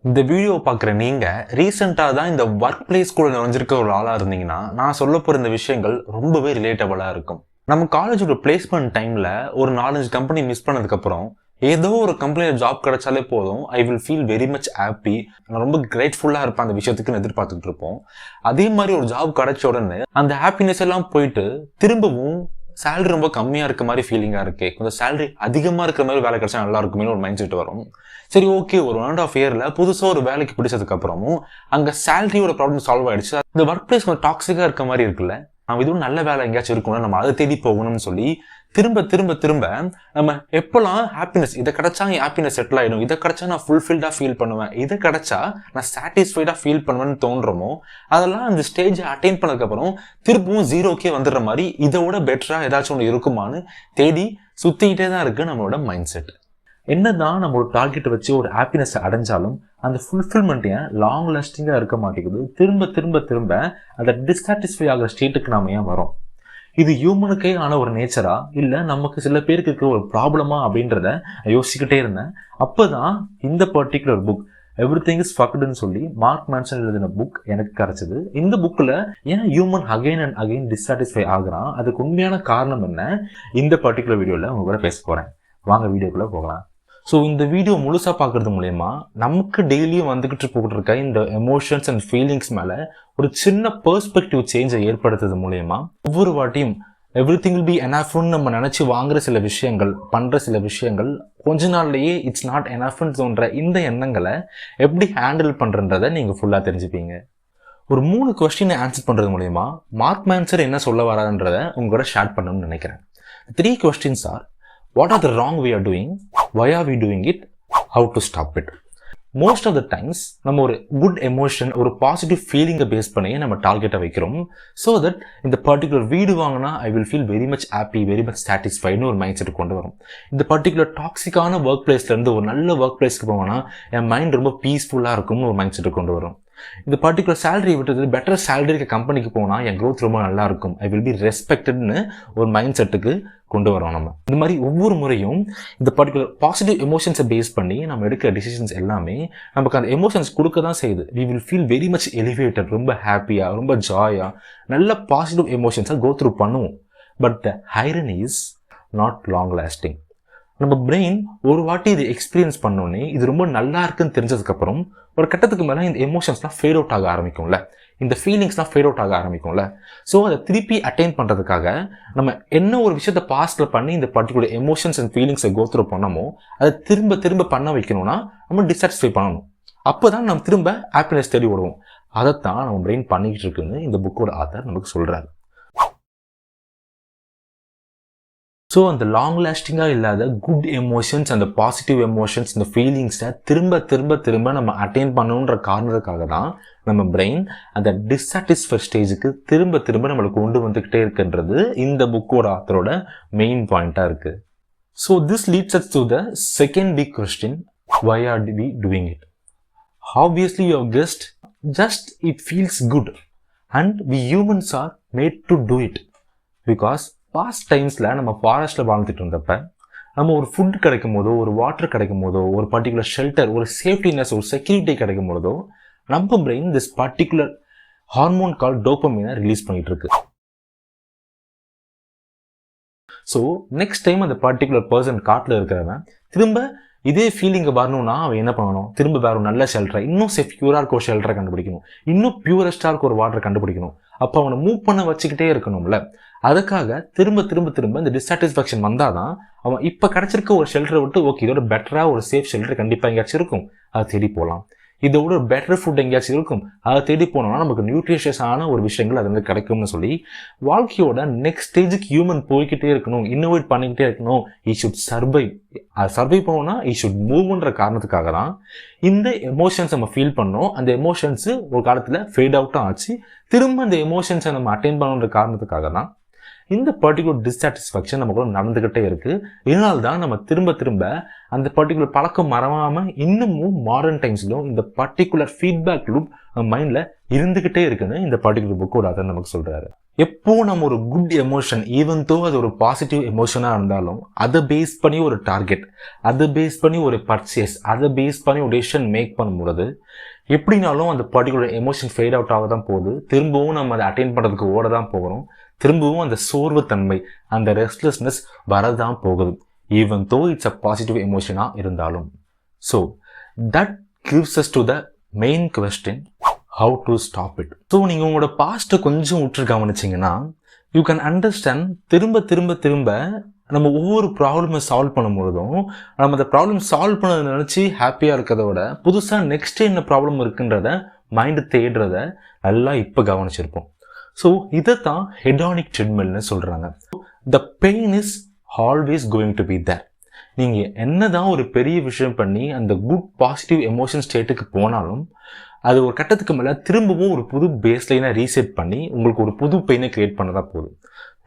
இந்த வீடியோ பார்க்குற நீங்கள் ரீசெண்டாக தான் இந்த ஒர்க் பிளேஸ் கூட நுழைஞ்சிருக்க ஒரு ஆளாக இருந்தீங்கன்னா நான் சொல்ல போகிற இந்த விஷயங்கள் ரொம்பவே ரிலேட்டபுளாக இருக்கும். நம்ம காலேஜோட பிளேஸ்மெண்ட் டைமில் ஒரு 4-5 கம்பெனி மிஸ் பண்ணதுக்கப்புறம் ஏதோ ஒரு கம்பெனியில் ஜாப் கிடைச்சாலே போதும், ஐ will feel very much happy, நான் ரொம்ப கிரேட்ஃபுல்லாக இருப்பேன் அந்த விஷயத்துக்குன்னு எதிர்பார்த்துட்டு இருப்போம். அதே மாதிரி ஒரு ஜாப் கிடைச்ச உடனே அந்த ஹாப்பினஸ் எல்லாம் போயிட்டு திரும்பவும் சேலரி ரொம்ப கம்மியாக இருக்க மாதிரி ஃபீலிங்காக இருக்கு, கொஞ்சம் சேலரி அதிகமாக இருக்கிற மாதிரி வேலை கிடைச்சா நல்லா இருக்குமே ஒரு மைண்ட் செட் வரும். சரி, ஓகே, ஒரு 1.5 இயர்ல புதுசாக ஒரு வேலைக்கு பிடிச்சதுக்கு அப்புறமும் அங்கே சேலரியோட ப்ராப்ளம் சால்வ் ஆயிடுச்சு. இந்த ஒர்க் பிளேஸ் கொஞ்சம் டாக்ஸிக்காக இருக்க மாதிரி இருக்குல்ல, நம்ம இதுவும் நல்ல வேலை எங்கேயாச்சும் இருக்கணும், நம்ம அதை தேடி போகணும்னு சொல்லி திரும்ப திரும்ப திரும்ப நம்ம எப்பெல்லாம் ஹாப்பினஸ் இதை கிடைச்சா என் ஹாப்பினஸ் செட்டில் ஆகிடும், இதை கிடைச்சா நான் ஃபுல்ஃபில்டாக ஃபீல் பண்ணுவேன், இதை கிடைச்சா நான் சாட்டிஸ்ஃபைடாக ஃபீல் பண்ணுவேன்னு தோன்றமோ அதெல்லாம் அந்த ஸ்டேஜை அட்டைன் பண்ணதுக்கப்புறம் திரும்பவும் 0க்கே வந்துடுற மாதிரி இதோட பெட்டராக ஏதாச்சும் ஒன்று இருக்குமான்னு தேடி சுற்றிக்கிட்டே தான் இருக்குது நம்மளோட மைண்ட் செட். என்னதான் நம்ம ஒரு டார்கெட்டை வச்சு ஒரு ஹாப்பினஸ் அடைஞ்சாலும் அந்த ஃபுல்ஃபில்மெண்ட் ஏன் லாங் லாஸ்டிங்காக இருக்க மாட்டேங்குது, திரும்ப திரும்ப திரும்ப அந்த டிஸ்சாட்டிஸ்ஃபை ஆகிற ஸ்டேட்டுக்கு நாம ஏன் வரோம்? இது ஹியூமனுக்கே ஆன ஒரு நேச்சரா, இல்லை நமக்கு சில பேருக்கு இருக்கிற ஒரு ப்ராப்ளமா அப்படின்றத யோசிச்சுக்கிட்டே இருந்தேன். அப்போதான் இந்த பர்டிகுலர் புக் எவ்ரிதிங் இஸ் ஃபக்டுன்னு சொல்லி மார்க் மேன்சன் எழுதின புக் எனக்கு கிடைச்சது. இந்த புக்கில் ஏன் ஹியூமன் அகைன் அண்ட் அகைன் டிஸ்சாட்டிஸ்ஃபை ஆகுறான், அதுக்கு உண்மையான காரணம் என்ன, இந்த பர்டிகுலர் வீடியோவில் உங்க கூட பேச போகிறேன். வாங்க வீடியோக்குள்ளே போகலாம். ஸோ இந்த வீடியோ முழுசாக பார்க்குறது மூலயமா நமக்கு டெய்லியும் வந்துக்கிட்டு போகிட்டு இருக்க இந்த எமோஷன்ஸ் அண்ட் ஃபீலிங்ஸ் மேலே ஒரு சின்ன பெர்ஸ்பெக்டிவ் சேஞ்சை ஏற்படுத்துறது மூலயமா ஒவ்வொரு வாட்டியும் எவ்ரிதிங் வில் பி எனஃப்னு நம்ம நினச்சி வாங்குற சில விஷயங்கள், பண்ணுற சில விஷயங்கள் கொஞ்ச நாள்லேயே இட்ஸ் நாட் எனஃப்னு தோன்ற இந்த எண்ணங்களை எப்படி ஹேண்டில் பண்ணுறன்றதை நீங்கள் ஃபுல்லாக தெரிஞ்சுப்பீங்க. ஒரு 3 கொஸ்டினை ஆன்சர் பண்ணுறது மூலயமா மார்க் மேன்சன் என்ன சொல்ல வரான்றதை உங்களோட ஷேர் பண்ணணும்னு நினைக்கிறேன். 3 questions are: what are the wrong we are doing, why are we doing it, how to stop it. Most of the times நம்ம ஒரு குட் எமோஷன், ஒரு பாசிட்டிவ் ஃபீலிங்கை பேஸ் பண்ணி நம்ம டார்கெட்டை வைக்கிறோம். ஸோ தட் இந்த பர்டிகுலர் வீடு வாங்கினா I will feel very much happy, very much சாட்டிஸ்ஃபைடுன்னு ஒரு மைண்ட் செட் கொண்டு வரும். இந்த பர்டிகுலர் டாக்ஸிக்கான ஒர்க் பிளேஸ்லேருந்து ஒரு நல்ல ஒர்க் பிளேஸ்க்கு போவோம்னா என் மைண்ட் ரொம்ப பீஸ்ஃபுல்லாக இருக்கும்னு ஒரு மைண்ட் செட் கொண்டு வரும். இந்த பர்டிகுலர் சேலரி விட்டுறது பெட்டர் சேலரி இருக்க கம்பெனிக்கு போனால் என் க்ரோத் ரொம்ப நல்லா இருக்கும், ஐ வில் பி ரெஸ்பெக்டட்னு ஒரு மைண்ட் செட்டுக்கு கொண்டு வரோம். நம்ம இந்த மாதிரி ஒவ்வொரு முறையும் இந்த பர்டிகுலர் பாசிட்டிவ் எமோஷன்ஸை பேஸ் பண்ணி நம்ம எடுக்கிற டிசிஷன்ஸ் எல்லாமே நமக்கு அந்த எமோஷன்ஸ் கொடுக்க தான் செய்யுது. We will feel very much elevated, ரொம்ப ஹாப்பியாக, ரொம்ப ஜாயாக, நல்ல பாசிட்டிவ் எமோஷன்ஸை கோ த்ரூ பண்ணுவோம். But the irony is not long lasting. நம்ம பிரெயின் ஒரு வாட்டி இது எக்ஸ்பீரியன்ஸ் பண்ணோன்னே இது ரொம்ப நல்லா இருக்குன்னு தெரிஞ்சதுக்கப்புறம் ஒரு கட்டத்துக்கு மேலே இந்த எமோஷன்ஸ்லாம் ஃபேட் அவுட் ஆக ஆரம்பிக்கும்ல, இந்த ஃபீலிங்ஸ்லாம் ஃபேட் அவுட் ஆக ஆரம்பிக்கும்ல. ஸோ அதை திருப்பி அட்டைன் பண்ணுறதுக்காக நம்ம என்ன ஒரு விஷயத்தை பாஸ்டில் பண்ணி இந்த பர்டிகுலர் எமோஷன்ஸ் அண்ட் ஃபீலிங்ஸை கோத்ரூ பண்ணமோ அதை திரும்ப திரும்ப பண்ண வைக்கணும்னா நம்ம டிசாட்டிஸ்ஃபை பண்ணணும். அப்போ தான் நம்ம திரும்ப ஹாப்பினஸ் தேடி விடுவோம். அதைத்தான் நம்ம பிரெயின் பண்ணிக்கிட்டு இருக்குன்னு இந்த புக்கோட ஆத்தர் நமக்கு சொல்கிறாரு. ஸோ அந்த லாங் லாஸ்டிங்காக இல்லாத குட் எமோஷன்ஸ், அந்த பாசிட்டிவ் எமோஷன்ஸ், இந்த ஃபீலிங்ஸை திரும்ப திரும்ப திரும்ப நம்ம அட்டைன் பண்ணணுன்ற காரணத்துக்காக தான் நம்ம பிரெயின் அந்த டிஸ்சாட்டிஸ்ஃபை ஸ்டேஜுக்கு திரும்ப திரும்ப நம்மளை கொண்டு வந்துக்கிட்டே இருக்குன்றது இந்த புக்கோட ஆத்தரோட மெயின் பாயிண்ட்டாக இருக்குது. So this leads us to the second big question: why are we doing it? Obviously you have guessed, just it feels good and we humans are made to do it. Because past டைம்ஸில் நம்ம ஃபாரஸ்ட்டில் வாழ்ந்துட்டு இருந்தப்ப நம்ம ஒரு food கிடைக்கும் போதோ, ஒரு water கிடைக்கும் போதோ, ஒரு பர்டிகுலர் ஷெல்டர், ஒரு சேஃப்டினஸ், ஒரு செக்யூரிட்டி கிடைக்கும் போதோ நம்ம brain this particular hormone call டோபமைனை ரிலீஸ் பண்ணிட்டு இருக்கு. ஸோ நெக்ஸ்ட் டைம் அந்த பர்டிகுலர் பர்சன் காட்டில் இருக்கிறவன் திரும்ப இதே ஃபீலிங்கை வரணும்னா அவன் என்ன பண்ணணும், திரும்ப வேற ஒரு நல்ல ஷெல்டரை, இன்னும் செக்யூராக இருக்க ஒரு ஷெல்டரை கண்டுபிடிக்கணும், இன்னும் பியூரஸ்டாக இருக்க ஒரு வாட்டரை கண்டுபிடிக்கணும். அப்போ அவனை மூவ் பண்ண வச்சுக்கிட்டே இருக்கணும்ல. அதுக்காக திரும்ப திரும்ப திரும்ப இந்த டிஸ்சாட்டிஸ்ஃபேக்ஷன் வந்தால் தான் அவன் இப்போ கிடச்சிருக்க ஒரு ஷெல்டரை விட்டு ஓகே இதோட பெட்டராக ஒரு சேஃப் ஷெல்டர் கண்டிப்பாக எங்கேயாச்சும் இருக்கும், அதை தேடி போகலாம். இதோட ஒரு பெட்டர் ஃபுட் எங்கேயாச்சும் இருக்கும், அதை தேடி போனோம்னா நமக்கு நியூட்ரிஷியஸான ஒரு விஷயங்கள் அது வந்து கிடைக்கும்னு சொல்லி வாழ்க்கையோட நெக்ஸ்ட் ஸ்டேஜுக்கு ஹியூமன் போய்கிட்டே இருக்கணும், இன்னோவேட் பண்ணிக்கிட்டே இருக்கணும். He should survive. அது சர்வைவ் பண்ணோம்னா ஈ ஷுட் மூவ்ன்ற காரணத்துக்காக தான் இந்த எமோஷன்ஸ் நம்ம ஃபீல் பண்ணோம். அந்த எமோஷன்ஸு ஒரு காலத்தில் ஃபேட் அவுட்டும் ஆச்சு. திரும்ப அந்த எமோஷன்ஸை நம்ம அட்டைன் பண்ணணுன்ற காரணத்துக்காக தான் இந்த பர்டிகுலர் டிஸ்சாட்டிஸ்ஃபேக்ஷன் நமக்குள்ள நடந்துகிட்டே இருக்கு. இதனால தான் நம்ம திரும்ப திரும்ப அந்த பர்டிகுலர் பழக்கம் மறவாம இன்னமும் மாடர்ன் டைம்ஸ்லும் இந்த பர்டிகுலர் ஃபீட்பேக் லூப் மைண்ட்ல இருந்துகிட்டே இருக்குன்னு இந்த பர்டிகுலர் புக்கோட ஆத்தர் நமக்கு சொல்றாரு. எப்போ நம்ம ஒரு குட் எமோஷன், ஈவன் தோ அது ஒரு பாசிட்டிவ் எமோஷனாக இருந்தாலும், அதை பேஸ் பண்ணி ஒரு டார்கெட், அதை பேஸ் பண்ணி ஒரு பர்ச்சேஸ், அதை பேஸ் பண்ணி ஒரு டெசிஷன் மேக் பண்ணும்போது எப்படினாலும் அந்த பர்டிகுலர் எமோஷன் ஃபேட் அவுட் ஆக தான் போகுது. திரும்பவும் நம்ம அதை அட்டைன் பண்ணுறதுக்கு ஓட தான் போகிறோம். திரும்பவும் அந்த சோர்வு தன்மை, அந்த ரெஸ்ட்லெஸ்னஸ் வரதான் போகுது, even though it's a positive எமோஷனாக இருந்தாலும். So that gives us to the main question, how to stop it. So நீங்கள் உங்களோட பாஸ்ட்டை கொஞ்சம் உற்று கவனிச்சிங்கன்னா யூ கேன் அண்டர்ஸ்டாண்ட். திரும்ப திரும்ப திரும்ப நம்ம ஒவ்வொரு ப்ராப்ளமை சால்வ் பண்ணும்பொழுதும் நம்ம அந்த ப்ராப்ளம் சால்வ் பண்ணதை நினச்சி ஹாப்பியாக இருக்கிறத விட புதுசாக நெக்ஸ்ட் என்ன ப்ராப்ளம் இருக்குன்றத மைண்டு தேடுறத நல்லா இப்போ கவனிச்சிருப்போம். ஸோ இதை தான் ஹெடானிக் ட்ரெட்மில்னு சொல்கிறாங்க. The pain is always going to be there. நீங்கள் என்ன தான் ஒரு பெரிய விஷயம் பண்ணி அந்த குட் பாசிட்டிவ் எமோஷன் ஸ்டேட்டுக்கு போனாலும் அது ஒரு கட்டத்துக்கு மேலே திரும்பவும் ஒரு புது பேஸ்லைனை ரீசெட் பண்ணி உங்களுக்கு ஒரு புது பெயினை கிரியேட் பண்ண தான் போகுது.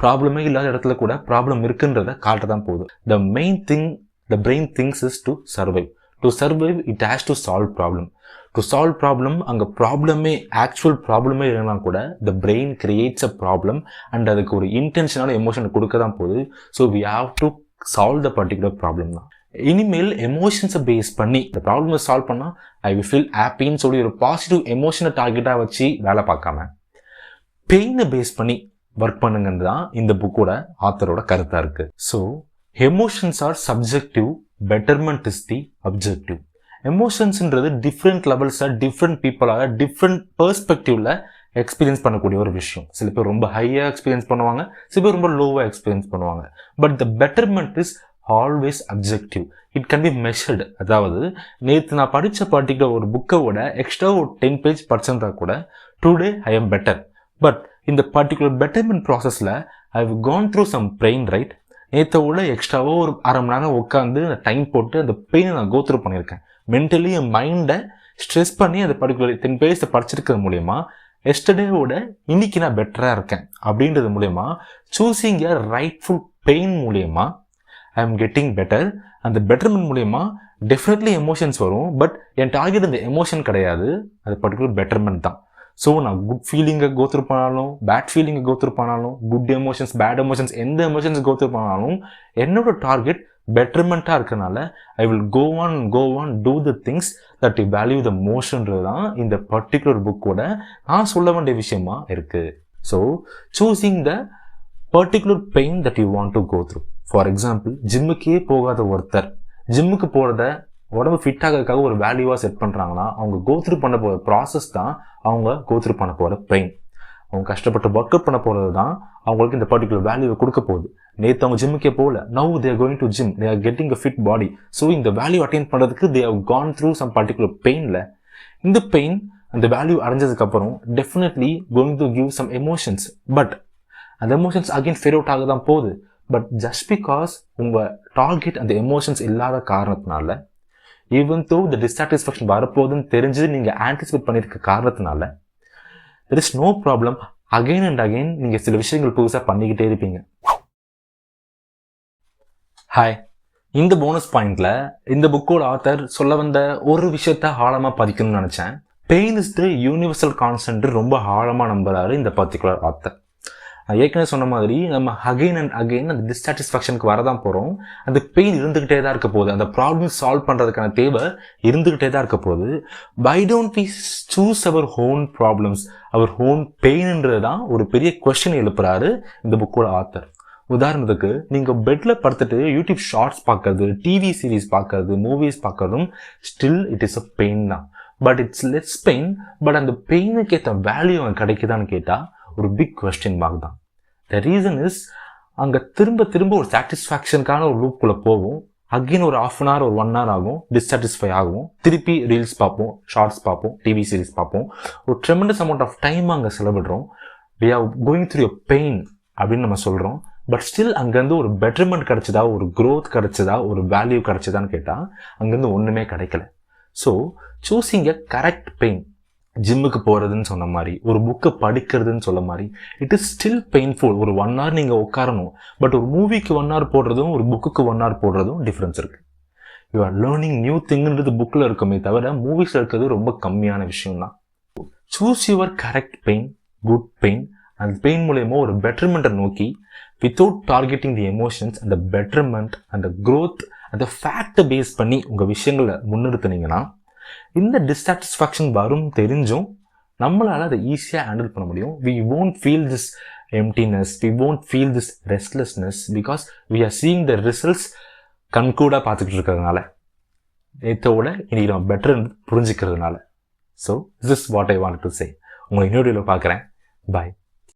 ப்ராப்ளமே இல்லாத இடத்துல கூட ப்ராப்ளம் இருக்குன்றத காட்ட தான் போகுது. The main thing the brain thinks is to survive. To survive it has to solve problem. To solve problem, அங்கே ப்ராப்ளமே ஆக்சுவல் ப்ராப்ளமே இல்லைனா கூட the brain creates a problem and அதுக்கு ஒரு இன்டென்ஷனான எமோஷனை கொடுக்க தான் போகுது. So we have to solve the particular problem தான். இனிமேல் எமோஷன்ஸை பேஸ் பண்ணி இந்த ப்ராப்ளமை சால்வ் பண்ணால் ஐ வில் ஃபீல் ஹாப்பின்னு சொல்லி ஒரு பாசிட்டிவ் எமோஷனை டார்கெட்டாக வச்சு வேலை பார்க்காம பெயினை பேஸ் பண்ணி ஒர்க் பண்ணுங்கன்னு தான் இந்த புக்கோட ஆத்தரோட கருத்தாக இருக்குது. So emotions are subjective, betterment is the objective. எமோஷன்ஸ்ன்றது டிஃப்ரெண்ட் லெவல்ஸாக டிஃப்ரெண்ட் பீப்புளாக டிஃப்ரெண்ட் பெர்ஸ்பெக்டிவ்ல எக்ஸ்பீரியன்ஸ் பண்ணக்கூடிய ஒரு விஷயம். சில பேர் ரொம்ப ஹையாக எக்ஸ்பீரியன்ஸ் பண்ணுவாங்க, சில பேர் ரொம்ப லோவாக எக்ஸ்பீரியன்ஸ் பண்ணுவாங்க. But the betterment is always objective. It can be measured. அதாவது நேற்று நான் படித்த பர்டிகுலர் ஒரு புக்கோட எக்ஸ்ட்ரா ஒரு 10 பேஜ் படிச்சிருந்தா கூட today I am better. But இந்த பர்டிகுலர் பெட்டர்மெண்ட் ப்ராசஸில் I have gone through some pain, right? நேற்றை விட எக்ஸ்ட்ராவாக ஒரு அரை மணி நேரம் உட்காந்து டைம் போட்டு அந்த பெயினை நான் கோத்ரூ பண்ணியிருக்கேன். மென்டலி என் மைண்டை ஸ்ட்ரெஸ் பண்ணி அந்த பர்டிகுலர் 10 பேஜை படிச்சிருக்கிறது மூலயமா எஸ்டர்டேவோட இன்னைக்கு நான் பெட்டராக இருக்கேன் அப்படின்றது மூலயமா சூஸிங் எ ரைட்ஃபுல் பெயின் மூலயமா ஐ எம் கெட்டிங் பெட்டர். அந்த பெட்டர்மெண்ட் மூலயமா டெஃபினெட்லி எமோஷன்ஸ் வரும். பட் என் டார்கெட் அந்த எமோஷன் கிடையாது, அது பர்டிகுலர் பெட்டர்மெண்ட் தான். ஸோ நான் குட் ஃபீலிங்கை கோத்ரூ பண்ணாலும் பேட் ஃபீலிங்கை கோத்ரூ பண்ணாலும் குட் எமோஷன்ஸ் பேட் எமோஷன்ஸ் எந்த எமோஷன்ஸ் கோத்ரூ பண்ணாலும் என்னோட டார்கெட் பெட்டர்மெண்ட்டாக இருக்கனால I will go on do the things that you value the மோஷன்றது தான் இந்த பர்டிகுலர் புக்கோட நான் சொல்ல வேண்டிய விஷயமா இருக்குது. So choosing the particular pain that you want to go through. For example, ஜிம்முக்கே போகாத ஒருத்தர் ஜிம்முக்கு போகிறத உடம்பு ஃபிட் ஆகிறதுக்காக ஒரு வேல்யூவாக செட் பண்ணுறாங்கன்னா அவங்க கோத்ரூ பண்ண போகிற ப்ராசஸ் தான் அவங்க கோத்ரூ பண்ண போகிற பெயின். அவங்க கஷ்டப்பட்டு ஒர்க் அவுட் பண்ண போகிறது தான் அவங்களுக்கு இந்த பர்டிகுலர் வேல்யூவை கொடுக்க போகுது. நேற்று அவங்க ஜிம்முக்கே போகல, now they are going to gym, they are getting a fit body. So இந்த வேல்யூ அட்டைன் பண்ணுறதுக்கு they have gone through some particular பெயினில். இந்த பெயின் அந்த வேல்யூ அடைஞ்சதுக்கப்புறம் definitely going to give some emotions. But அந்த எமோஷன்ஸ் அகெயின் ஃபேட் அவுட் ஆக தான் போகுது. பட் ஜஸ்ட் பிகாஸ் உங்கள் டார்கெட் அந்த எமோஷன்ஸ் இல்லாத காரணத்தினால, ஈவன் தோ த டிஸ்சாட்டிஸ்ஃபேக்ஷன் வரப்போகுதுன்னு தெரிஞ்சு நீங்கள் ஆன்டிசிபேட் பண்ணியிருக்க காரணத்தினால, there is no problem. Again and again நீங்கள் சில விஷயங்கள் புதுசாக பண்ணிக்கிட்டே இருப்பீங்க. ஹாய், இந்த போனஸ் பாயிண்ட்ல இந்த புக்கோட ஆத்தர் சொல்ல வந்த ஒரு விஷயத்த ஆழமாக பதிக்கணும்னு நினச்சேன். Pain is the universal constant ரொம்ப ஆழமாக நம்புறாரு இந்த பர்டிகுலர் ஆத்தர். நான் ஏற்கனவே சொன்ன மாதிரி நம்ம அகெயின் அண்ட் அகெயின் அந்த டிஸ்சாட்டிஸ்ஃபேக்ஷனுக்கு வரதான் போகிறோம். அந்த பெயின் இருந்துக்கிட்டே தான் இருக்க போகுது. அந்த ப்ராப்ளம் சால்வ் பண்ணுறதுக்கான தேவை இருந்துக்கிட்டே தான் இருக்க போகுது. Why don't we choose our own problems, our own பெயின்ன்றது தான் ஒரு பெரிய கொஸ்டின் எழுப்புறாரு இந்த புக்கோட ஆத்தர். உதாரணத்துக்கு, நீங்கள் பெட்டில் படுத்துட்டு யூடியூப் ஷார்ட்ஸ் பார்க்கறது, டிவி சீரீஸ் பார்க்கறது, மூவிஸ் பார்க்கறதும் still it is a pain தான். But it's less pain. But அந்த பெயினுக்கு ஏற்ற வேல்யூ அவன் கிடைக்குதான்னு கேட்டால் ஒரு பிக் கொஸ்டின் மார்க் தான். த ரீசன் இஸ், அங்கே திரும்ப திரும்ப ஒரு சாட்டிஸ்ஃபேக்ஷனுக்கான ஒரு லூப்புக்குள்ளே போகும். அகெயின் ஒரு 1/2 hour ஒரு 1 hour ஆகும், டிஸ்சாட்டிஸ்ஃபை ஆகும். திருப்பி ரீல்ஸ் பார்ப்போம், ஷார்ட்ஸ் பார்ப்போம், டிவி சீரிஸ் பார்ப்போம். ஒரு ட்ரெமெண்டஸ் அமௌண்ட் ஆஃப் டைம் அங்கே செலவிடுறோம். We are going through a pain அப்படின்னு நம்ம சொல்கிறோம். பட் ஸ்டில் அங்கேருந்து ஒரு பெட்டர்மெண்ட் கிடைச்சதா, ஒரு க்ரோத் கிடைச்சதா, ஒரு வேல்யூ கிடைச்சதான்னு கேட்டால் அங்கேருந்து ஒன்றுமே கிடைக்கல. ஸோ சூஸிங் எ கரெக்ட் பெயின், ஜிம்முக்கு போகிறதுன்னு சொன்ன மாதிரி, ஒரு புக்கை படிக்கிறதுன்னு சொல்ல மாதிரி, இட் இஸ் ஸ்டில் பெயின்ஃபுல். ஒரு 1 hour நீங்கள் உட்காரணும். பட் ஒரு மூவிக்கு 1 hour போடுறதும் ஒரு புக்குக்கு 1 hour போடுறதும் டிஃப்ரென்ஸ் இருக்குது. யூ ஆர் லேர்னிங் நியூ திங்ன்றது புக்கில் இருக்குமே தவிர மூவிஸில் இருக்கிறது ரொம்ப கம்மியான விஷயம் தான். Choose your correct pain, good pain. அந்த பெயின் மூலயமா ஒரு பெட்டர்மெண்ட்டை நோக்கி வித்தவுட் டார்கெட்டிங் தி எமோஷன்ஸ், அந்த பெட்டர்மெண்ட், அந்த க்ரோத், அந்த ஃபேக்டை பேஸ் பண்ணி உங்கள் விஷயங்களை முன்னிறுத்துனீங்கன்னா இந்த டிஸ்சாட்டிஸ்ஃபேக்ஷன் வரும் தெரிஞ்சும் நம்மளால் அதை ஈஸியாக ஹேண்டில் பண்ண முடியும். We won't feel this emptiness, we won't feel this restlessness because we are seeing the results கண்கூடாக பார்த்துக்கிட்டு இருக்கிறதுனால, நேற்றோட இன்னைக்கு நம்ம பெட்டர் புரிஞ்சுக்கிறதுனால. So this is what I wanted to say. உங்களை இன்னொரு வீடியோவில் பார்க்குறேன். பாய்.